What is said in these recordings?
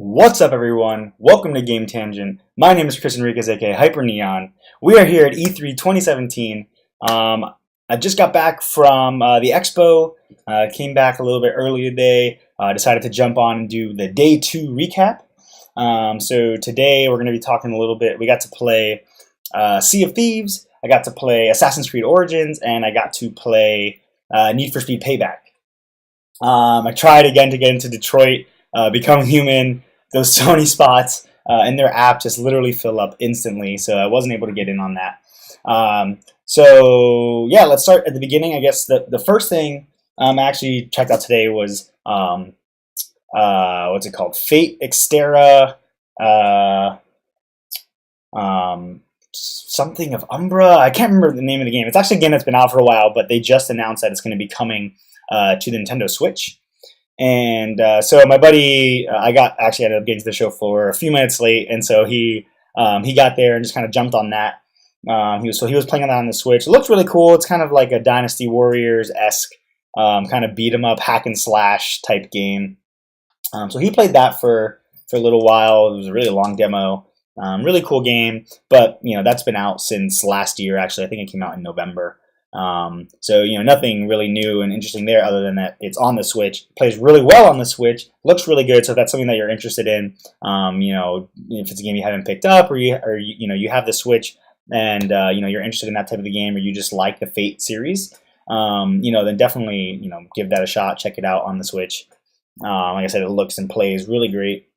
What's up, everyone? Welcome to Game Tangent. My name is Chris Enriquez, aka Hyper Neon. We are here at E3 2017. I just got back from the expo. Came back a little bit early today. Decided to jump on and do the day 2 recap. So today we're going to be talking a little bit. We got to play Sea of Thieves. I got to play Assassin's Creed Origins, and I got to play Need for Speed Payback. I tried again to get into Detroit. Become Human, those Sony spots in their app just literally fill up instantly, so I wasn't able to get in on that. So yeah, let's start at the beginning. I guess the first thing I actually checked out today was what's it called? Fate Exterra, something of Umbra. I can't remember the name of the game. It's actually a game that's been out for a while, but they just announced that it's going to be coming to the Nintendo Switch. And so my buddy, I ended up getting to the show floor a few minutes late, and so he got there and just kind of jumped on that. He was playing that on the Switch. It looks really cool. It's kind of like a Dynasty Warriors-esque kind of beat 'em up hack and slash type game. So he played that for a little while. It was a really long demo. Really cool game, but that's been out since last year. Actually, I think it came out in November. So nothing really new and interesting there other than that it's on the Switch, plays really well on the Switch, looks really good. So if that's something that you're interested in, if it's a game you haven't picked up, or you have the Switch and you're interested in that type of the game, or you just like the Fate series, then definitely give that a shot. Check it out on the Switch. Like I said, it looks and plays really great.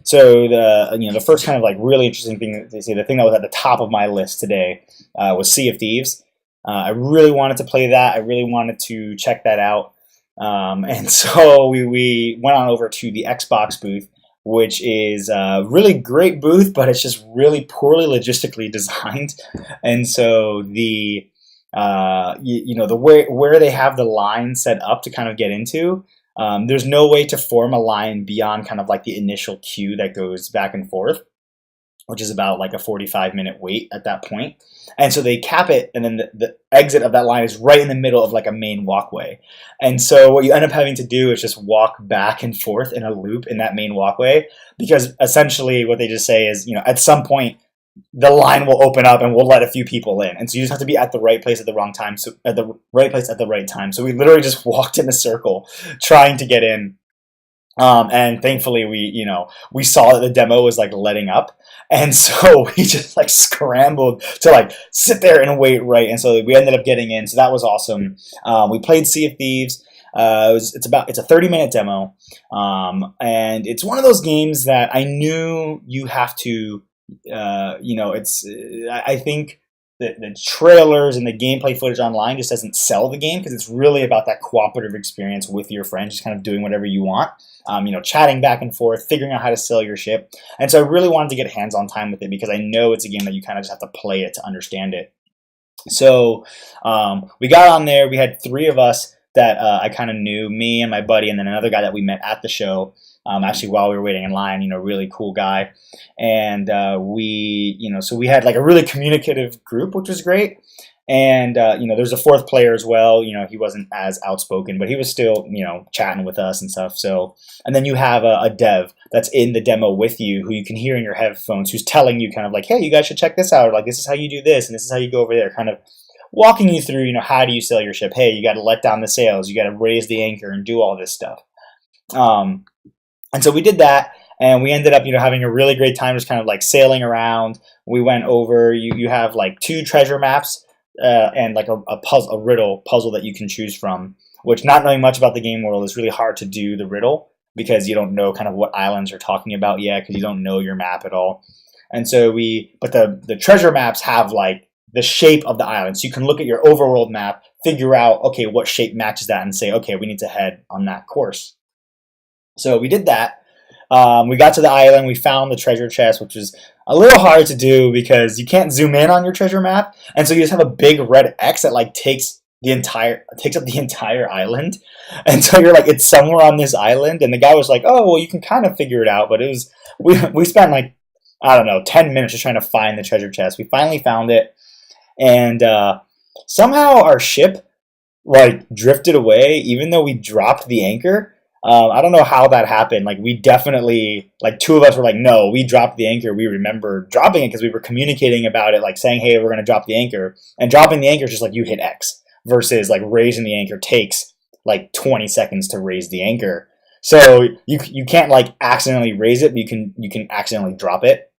So the first kind of like really interesting thing to see, the thing that was at the top of my list today was Sea of Thieves. I really wanted to play that. I really wanted to check that out. And so we went on over to the Xbox booth, which is a really great booth, but it's just really poorly logistically designed. And so the where they have the line set up to kind of get into, there's no way to form a line beyond kind of like the initial queue that goes back and forth, which is about like a 45-minute wait at that point. And so they cap it, and then the exit of that line is right in the middle of like a main walkway. And so what you end up having to do is just walk back and forth in a loop in that main walkway, because essentially what they just say is, at some point, the line will open up and we'll let a few people in. And so you just have to be at the right place at the wrong time. So at the right place at the right time. So we literally just walked in a circle trying to get in. And thankfully we saw that the demo was like letting up. And so we just like scrambled to like sit there and wait right. And so we ended up getting in. So that was awesome. We played Sea of Thieves. It's a 30-minute demo. And it's one of those games that I knew you have to, I think the trailers and the gameplay footage online just doesn't sell the game, because it's really about that cooperative experience with your friends, just kind of doing whatever you want, chatting back and forth, figuring out how to sell your ship. And so I really wanted to get hands-on time with it, because I know it's a game that you kind of just have to play it to understand it. So we got on there. We had 3 of us that I kind of knew, me and my buddy, and then another guy that we met at the show. Actually, while we were waiting in line, really cool guy. And so we had like a really communicative group, which was great. And, there's a 4th player as well. He wasn't as outspoken, but he was still, chatting with us and stuff. So, and then you have a dev that's in the demo with you, who you can hear in your headphones, who's telling you kind of like, hey, you guys should check this out. Or like, this is how you do this, and this is how you go over there, kind of walking you through, how do you sell your ship? Hey, you got to let down the sails. You got to raise the anchor and do all this stuff. And so we did that, and we ended up, having a really great time, just kind of like sailing around. We went over, you have like 2 treasure maps, and like a riddle puzzle that you can choose from, which, not knowing much about the game world, is really hard to do the riddle, because you don't know kind of what islands you're talking about yet, because you don't know your map at all. And so but the treasure maps have like the shape of the island. So you can look at your overworld map, figure out, okay, what shape matches that, and say, okay, we need to head on that course. So we did that. We got to the island. We found the treasure chest, which was a little hard to do because you can't zoom in on your treasure map, and so you just have a big red X that like takes up the entire island. And so you're like, it's somewhere on this island. And the guy was like, oh, well, you can kind of figure it out. But we spent like I don't know, 10 minutes just trying to find the treasure chest. We finally found it, and somehow our ship like drifted away, even though we dropped the anchor. I don't know how that happened. Like we definitely, like two of us were like, no, we dropped the anchor. We remember dropping it because we were communicating about it, like saying, hey, we're gonna drop the anchor. And dropping the anchor is just like you hit X, versus like raising the anchor takes like 20 seconds to raise the anchor. So you can't like accidentally raise it, but you can accidentally drop it.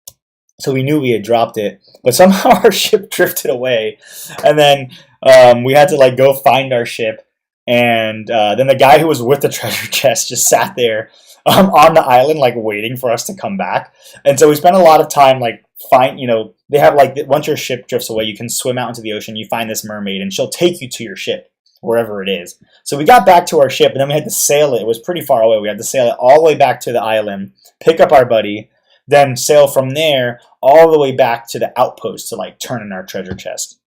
So we knew we had dropped it, but somehow our ship drifted away, and then we had to like go find our ship, and then the guy who was with the treasure chest just sat there on the island, like waiting for us to come back. And so we spent a lot of time like they have like once your ship drifts away, you can swim out into the ocean. You find this mermaid, and she'll take you to your ship wherever it is. So we got back to our ship, and then we had to sail it. It was pretty far away. We had to sail it all the way back to the island, pick up our buddy, then sail from there all the way back to the outpost to like turn in our treasure chest.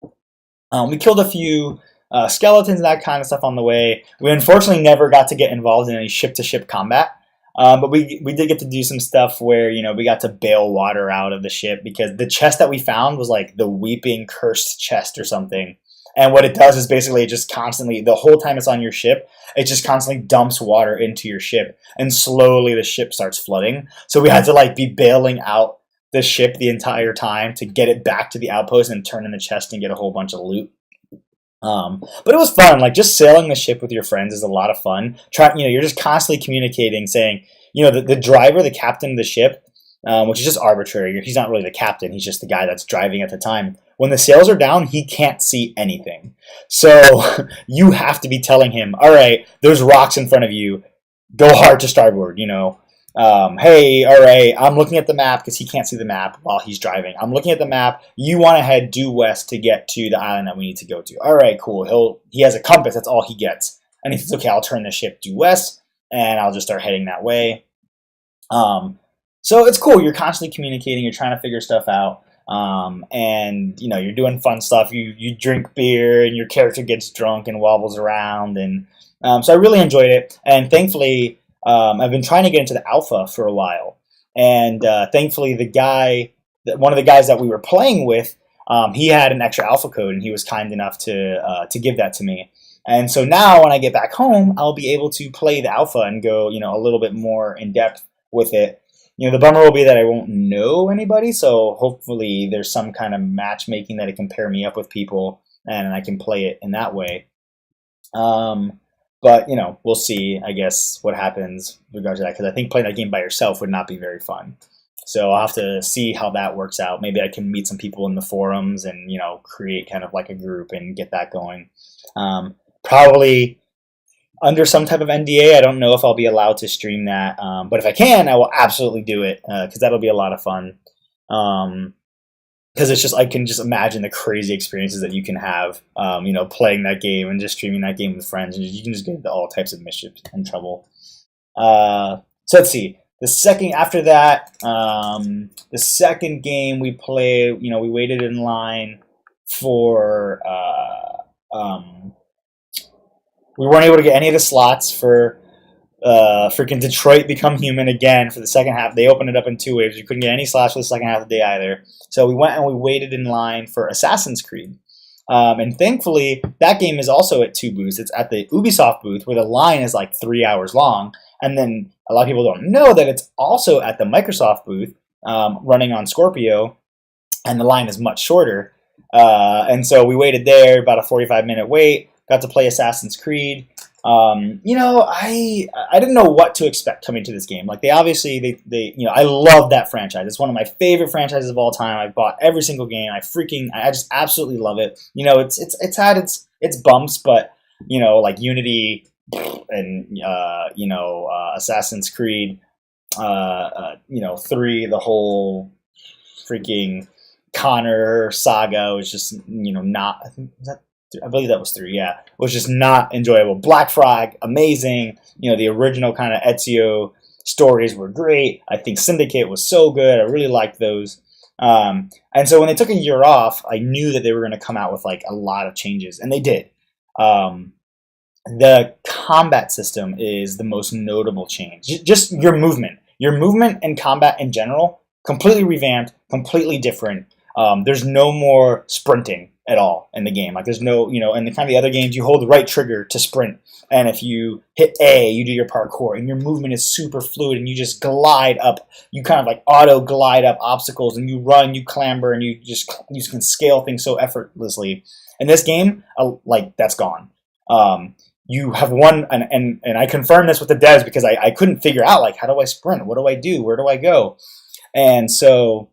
We killed a few skeletons and that kind of stuff on the way. We unfortunately never got to get involved in any ship-to-ship combat, but we did get to do some stuff where we got to bail water out of the ship because the chest that we found was like the weeping cursed chest or something. And what it does is basically it just constantly, the whole time it's on your ship, it just constantly dumps water into your ship, and slowly the ship starts flooding. So we had to like be bailing out the ship the entire time to get it back to the outpost and turn in the chest and get a whole bunch of loot. But it was fun. Like just sailing the ship with your friends is a lot of fun. You're just constantly communicating, saying, the driver, the captain of the ship, which is just arbitrary. He's not really the captain. He's just the guy that's driving at the time. When the sails are down, he can't see anything. So you have to be telling him, all right, there's rocks in front of you. Go hard to starboard, hey, all right, I'm looking at the map because he can't see the map while he's driving. I'm looking at the map. You want to head due west to get to the island that we need to go to. All right, cool. He has a compass. That's all he gets. And he says, okay, I'll turn the ship due west, and I'll just start heading that way. So it's cool. You're constantly communicating. You're trying to figure stuff out. And you're doing fun stuff. You drink beer, and your character gets drunk and wobbles around. And so I really enjoyed it. And thankfully, I've been trying to get into the alpha for a while. And thankfully, one of the guys that we were playing with, he had an extra alpha code, and he was kind enough to give that to me. And so now, when I get back home, I'll be able to play the alpha and go, a little bit more in depth with it. The bummer will be that I won't know anybody, so hopefully there's some kind of matchmaking that it can pair me up with people, and I can play it in that way. But, we'll see, I guess, what happens with regards to that, because I think playing that game by yourself would not be very fun. So I'll have to see how that works out. Maybe I can meet some people in the forums and, create kind of like a group and get that going. Probably under some type of NDA. I don't know if I'll be allowed to stream that, but if I can, I will absolutely do it because that'll be a lot of fun. Because it's just I can just imagine the crazy experiences that you can have, playing that game and just streaming that game with friends, and you can just get into all types of mischief and trouble. So let's see. After that, the second game we played, we waited in line for. We weren't able to get any of the slots for freaking Detroit Become Human again for the second half. They opened it up in 2 waves. We couldn't get any slots for the second half of the day either. So we went and we waited in line for Assassin's Creed. And thankfully, that game is also at 2 booths. It's at the Ubisoft booth where the line is like 3 hours long. And then a lot of people don't know that it's also at the Microsoft booth running on Scorpio, and the line is much shorter. And so we waited there, about a 45-minute wait. Got to play Assassin's Creed. I didn't know what to expect coming to this game. Like they I love that franchise. It's one of my favorite franchises of all time. I bought every single game. I just absolutely love it. It's had its bumps, but like Unity and Assassin's Creed, 3, the whole freaking Connor saga was just not. I believe that was 3, yeah. It was just not enjoyable. Black Flag, amazing. The original kind of Ezio stories were great. I think Syndicate was so good. I really liked those. And so when they took a year off, I knew that they were going to come out with like a lot of changes, and they did. The combat system is the most notable change. Just your movement and combat in general completely revamped, completely different. There's no more sprinting at all in the game. Like there's no, in the kind of the other games, you hold the right trigger to sprint, and if you hit A, you do your parkour, and your movement is super fluid, and you just glide up. You kind of like auto glide up obstacles, and you run, you clamber, and you can scale things so effortlessly. In this game, like that's gone. You have one, and I confirmed this with the devs because I couldn't figure out like how do I sprint? What do I do? Where do I go? And so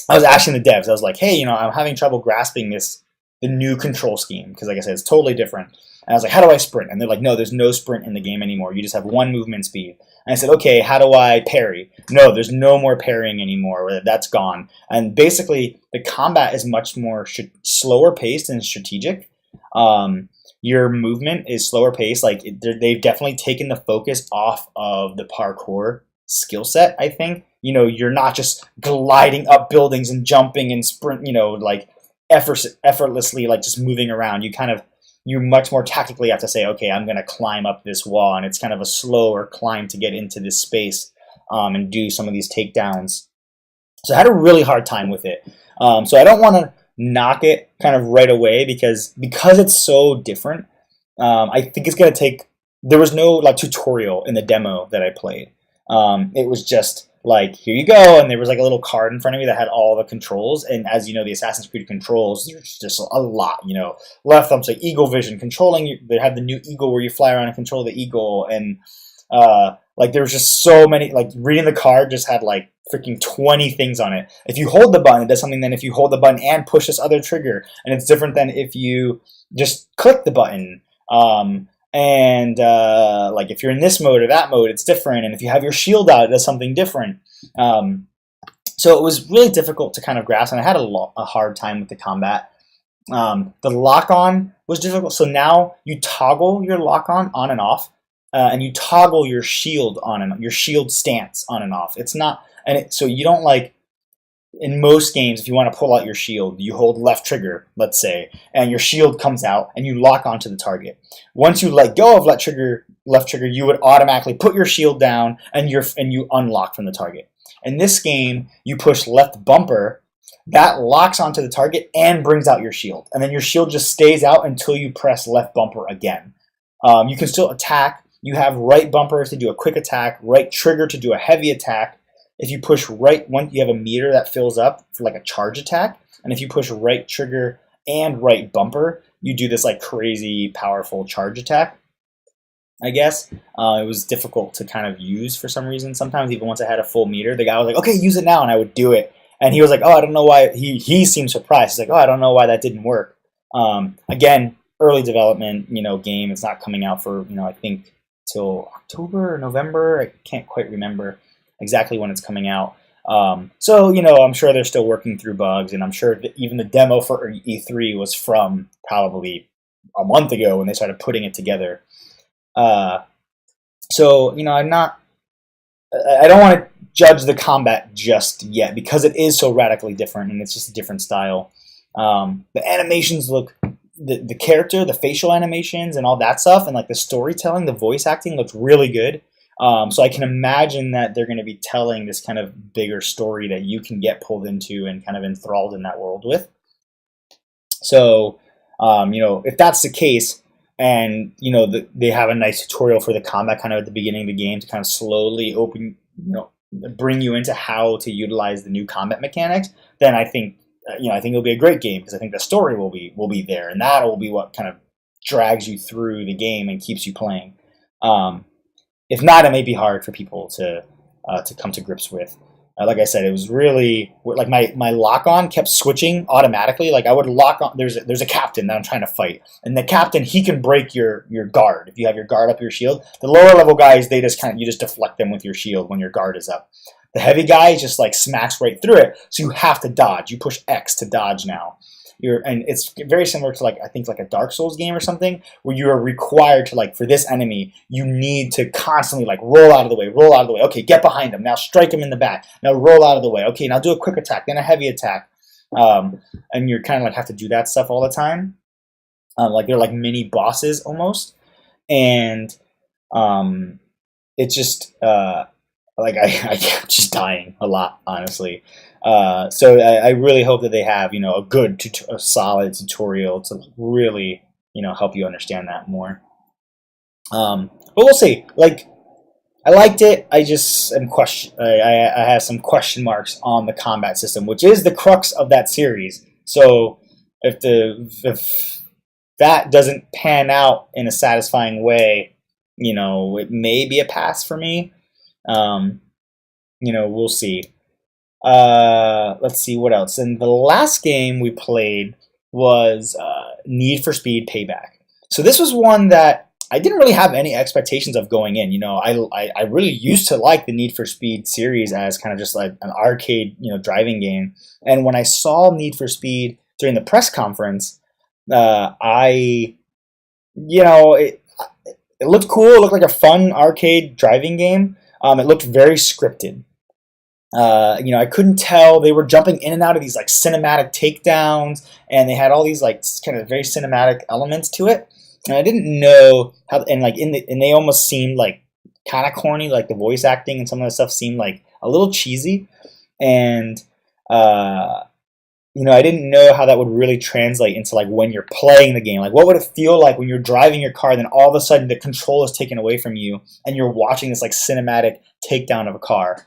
I was asking the devs. I was like, hey, I'm having trouble grasping the new control scheme because, like I said, it's totally different. And I was like, how do I sprint? And they're like, no, there's no sprint in the game anymore. You just have one movement speed. And I said, okay, how do I parry? No, there's no more parrying anymore. That's gone. And basically, the combat is much more slower paced and strategic. Your movement is slower paced. Like they've definitely taken the focus off of the parkour skill set, I think. You're not just gliding up buildings and jumping and sprint, like effortlessly, like just moving around. You much more tactically have to say, okay, I'm going to climb up this wall, and it's kind of a slower climb to get into this space and do some of these takedowns. So I had a really hard time with it. So I don't want to knock it kind of right away because it's so different. I think it's going to take. There was no like tutorial in the demo that I played. It was just like, here you go, and there was like a little card in front of me that had all the controls, and as you know, the Assassin's Creed controls, there's just a lot, left thumb's like eagle vision, they have the new eagle where you fly around and control the eagle, and like there was just so many, like reading the card just had like freaking 20 things on it. If you hold the button, it does something, then if you hold the button and push this other trigger, and it's different than if you just click the button. And like if you're in this mode or that mode, it's different. And if you have your shield out, it does something different. So it was really difficult to kind of grasp, and I had a hard time with the combat. The lock-on was difficult. So now you toggle your lock-on on and off, and you toggle your shield on and your shield stance on and off. It's not, so you don't like. In most games, if you want to pull out your shield, you hold left trigger, let's say, and your shield comes out and you lock onto the target. Once you let go of left trigger, you would automatically put your shield down and you unlock from the target. In this game, you push left bumper, that locks onto the target and brings out your shield. And then your shield just stays out until you press left bumper again. You can still attack. You have right bumper to do a quick attack, right trigger to do a heavy attack. If you push right, you have a meter that fills up for like a charge attack. And if you push right trigger and right bumper, you do this like crazy powerful charge attack, I guess. It was difficult to kind of use for some reason. Sometimes even once I had a full meter, the guy was like, okay, use it now. And I would do it. And he was like, oh, I don't know why. He seemed surprised. He's like, oh, I don't know why that didn't work. Again, early development, game. It's not coming out for, I think till October or November. I can't quite remember exactly when it's coming out. So, I'm sure they're still working through bugs, and I'm sure that even the demo for E3 was from probably a month ago when they started putting it together. So, I don't want to judge the combat just yet because it is so radically different and it's just a different style. The animations look, the character, the facial animations and all that stuff, and like the storytelling, the voice acting looks really good. So I can imagine that they're going to be telling this kind of bigger story that you can get pulled into and kind of enthralled in that world with. So, if that's the case, and they have a nice tutorial for the combat kind of at the beginning of the game to kind of slowly bring you into how to utilize the new combat mechanics, then I think it'll be a great game because I think the story will be there, and that will be what kind of drags you through the game and keeps you playing. If not, it may be hard for people to come to grips with. Like I said, it was really like my lock on kept switching automatically. Like I would lock on. There's a captain that I'm trying to fight, and the captain, he can break your guard if you have your guard up your shield. The lower level guys, you just deflect them with your shield when your guard is up. The heavy guy just like smacks right through it, so you have to dodge. You push X to dodge now. And it's very similar to I think a Dark Souls game or something where you are required to for this enemy, you need to constantly roll out of the way. Okay, get behind him. Now strike him in the back. Now roll out of the way. Okay, now do a quick attack, then a heavy attack. And you're kind of have to do that stuff all the time. They're like mini bosses almost. And it's just like I kept just dying a lot, honestly. So I really hope that they have a good, a solid tutorial to really help you understand that more. But we'll see. Like I liked it. I just am question. I have some question marks on the combat system, which is the crux of that series. So if that doesn't pan out in a satisfying way, it may be a pass for me. Um, we'll see. Let's see what else. And the last game we played was Need for Speed Payback. So this was one that I didn't really have any expectations of going in. I really used to like the Need for Speed series as kind of just like an arcade, driving game. And when I saw Need for Speed during the press conference, I, you know, it looked cool. It looked like a fun arcade driving game. It looked very scripted. I couldn't tell they were jumping in and out of these like cinematic takedowns, and they had all these like kind of very cinematic elements to it. And I didn't know how, and like and they almost seemed like kind of corny, like the voice acting and some of the stuff seemed like a little cheesy, and uh, I didn't know how that would really translate into like when you're playing the game. Like, what would it feel like when you're driving your car, and then all of a sudden the control is taken away from you, and you're watching this like cinematic takedown of a car.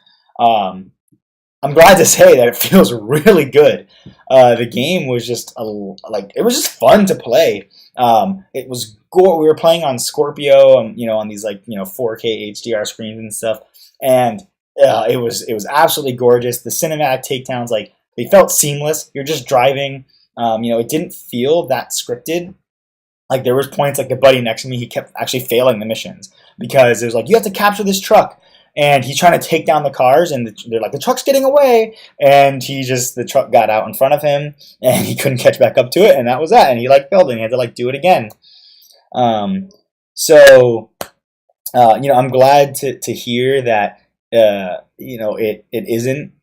I'm glad to say that it feels really good. The game was just it was just fun to play. It was we were playing on Scorpio, on these 4K HDR screens and stuff, and it was absolutely gorgeous. The cinematic takedowns, like they felt seamless. You're just driving. It didn't feel that scripted. Like there was points like the buddy next to me, he kept actually failing the missions because it was like you have to capture this truck, and he's trying to take down the cars, and they're like the truck's getting away, and the truck got out in front of him, and he couldn't catch back up to it, and that was that, and he failed, and he had to do it again. Um, so I'm glad to hear that it isn't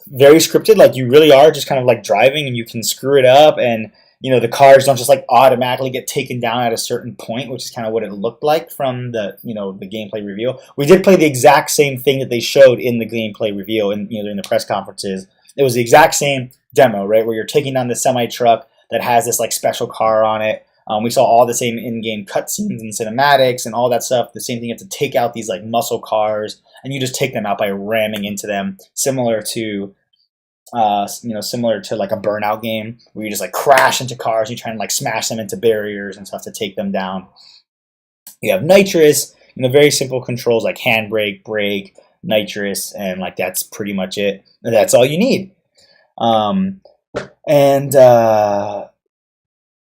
very scripted. Like you really are just kind of like driving, and you can screw it up, and the cars don't just automatically get taken down at a certain point, which is kind of what it looked like from the gameplay reveal. We did play the exact same thing that they showed in the gameplay reveal and during the press conferences. It was the exact same demo, right, where you're taking down the semi truck that has this special car on it. We saw all the same in-game cutscenes and cinematics and all that stuff. The same thing, you have to take out these muscle cars, and you just take them out by ramming into them, similar to like a Burnout game where you just crash into cars, you try and smash them into barriers and stuff to take them down. You have nitrous, very simple controls like handbrake, brake, nitrous, and that's pretty much it. That's all you need.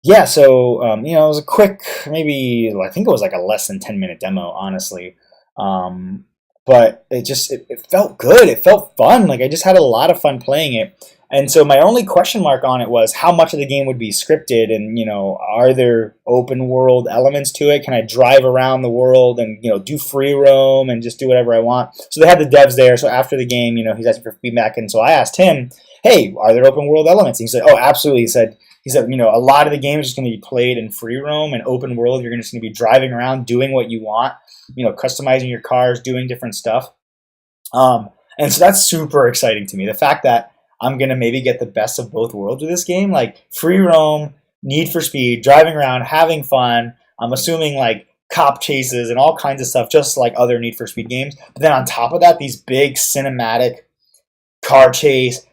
Yeah, so it was a quick, maybe I think it was a less than 10-minute demo, honestly. But it felt good. It felt fun. I just had a lot of fun playing it. And so my only question mark on it was how much of the game would be scripted, and are there open world elements to it? Can I drive around the world and do free roam and just do whatever I want? So they had the devs there. So after the game, he's asking for feedback, and so I asked him, "Hey, are there open world elements?" And he said, "Oh, absolutely." He said, a lot of the game is just going to be played in free roam and open world. You're just going to be driving around, doing what you want, customizing your cars, doing different stuff. And so that's super exciting to me. The fact that I'm going to maybe get the best of both worlds with this game, free roam, Need for Speed, driving around, having fun. I'm assuming cop chases and all kinds of stuff, just like other Need for Speed games. But then on top of that, these big cinematic car chase,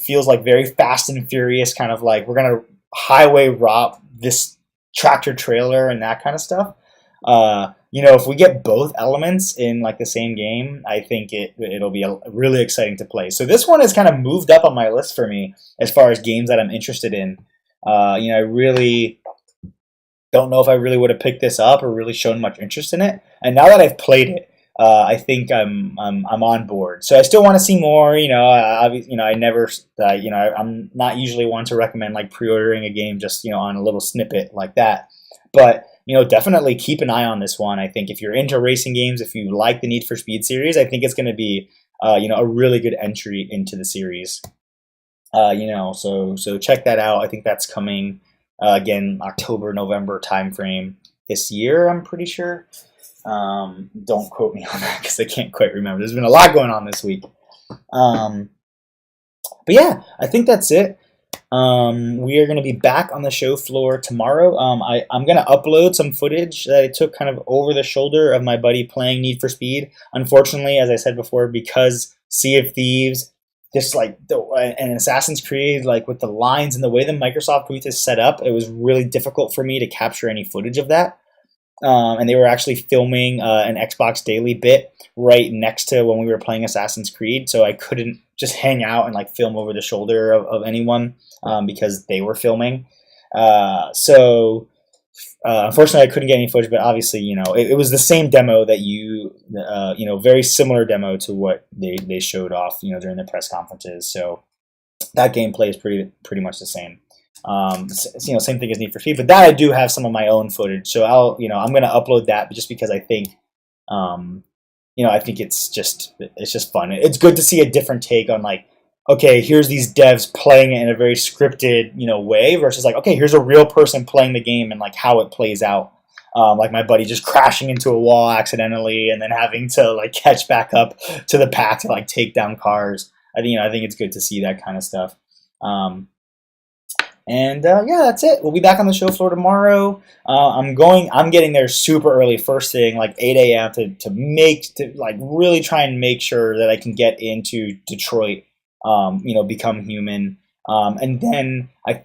feels very Fast and Furious, kind of we're going to highway rob this tractor trailer and that kind of stuff. If we get both elements in the same game, I think it'll be really exciting to play. So this one has kind of moved up on my list for me as far as games that I'm interested in. I really don't know if I really would have picked this up or really shown much interest in it. And now that I've played it, I think I'm on board. So I still want to see more. I never, I'm not usually one to recommend pre-ordering a game just on a little snippet like that. But definitely keep an eye on this one. I think if you're into racing games, if you like the Need for Speed series, I think it's going to be a really good entry into the series. So check that out. I think that's coming again October, November timeframe this year, I'm pretty sure. Don't quote me on that because I can't quite remember. There's been a lot going on this week. Um, but yeah, I think that's it. We are going to be back on the show floor tomorrow. I'm going to upload some footage that I took kind of over the shoulder of my buddy playing Need for Speed. Unfortunately, as I said before, because Sea of Thieves, just like and Assassin's Creed, like with the lines and the way the Microsoft booth is set up, it was really difficult for me to capture any footage of that. And they were actually filming an Xbox Daily bit right next to when we were playing Assassin's Creed, so I couldn't just hang out and like film over the shoulder of anyone because they were filming. Unfortunately, I couldn't get any footage, but obviously, it was the same demo that very similar demo to what they showed off, during the press conferences. So that gameplay is pretty much the same. Same thing as Need for Speed, but that I do have some of my own footage, so I'm going to upload that just because I think, I think it's just fun. It's good to see a different take on like, okay, here's these devs playing it in a very scripted, way versus like, okay, here's a real person playing the game and like how it plays out. Like my buddy just crashing into a wall accidentally and then having to like catch back up to the pack to like take down cars. I think it's good to see that kind of stuff. Yeah, that's it. We'll be back on the show floor tomorrow. I'm getting there super early, first thing, like 8 a.m. to like really try and make sure that I can get into Detroit. Become human. And then I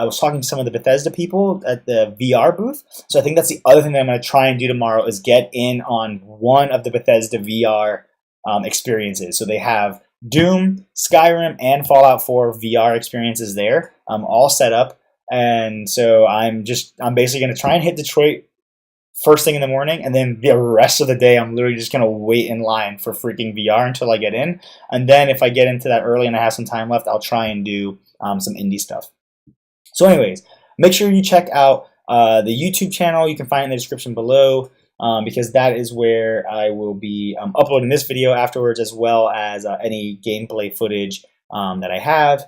was talking to some of the Bethesda people at the VR booth. So I think that's the other thing that I'm going to try and do tomorrow is get in on one of the Bethesda VR experiences. So they have Doom, Skyrim, and Fallout 4 VR experiences there, all set up. And so I'm basically going to try and hit Detroit first thing in the morning, and then the rest of the day I'm literally just going to wait in line for freaking VR until I get in. And then if I get into that early and I have some time left, I'll try and do some indie stuff. So anyways, make sure you check out the YouTube channel. You can find it in the description below. Because that is where I will be uploading this video afterwards, as well as any gameplay footage that I have,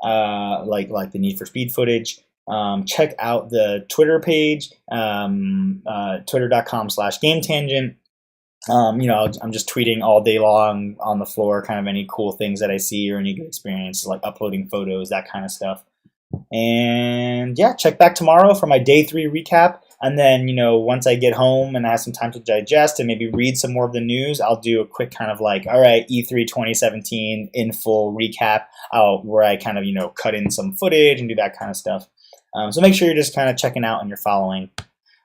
like the Need for Speed footage. Check out the Twitter page, twitter.com/GameTangent. I'm just tweeting all day long on the floor, kind of any cool things that I see or any good experiences, like uploading photos, that kind of stuff. And yeah, check back tomorrow for my day 3 recap. And then, once I get home and I have some time to digest and maybe read some more of the news, I'll do a quick kind of like, all right, E3 2017 in full recap, where I kind of, cut in some footage and do that kind of stuff. So make sure you're just kind of checking out and you're following.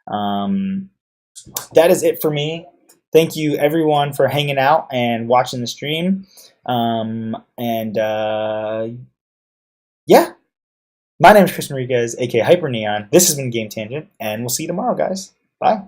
That is it for me. Thank you, everyone, for hanging out and watching the stream. Yeah. My name is Chris Enriquez, aka Hyper Neon. This has been Game Tangent, and we'll see you tomorrow, guys. Bye.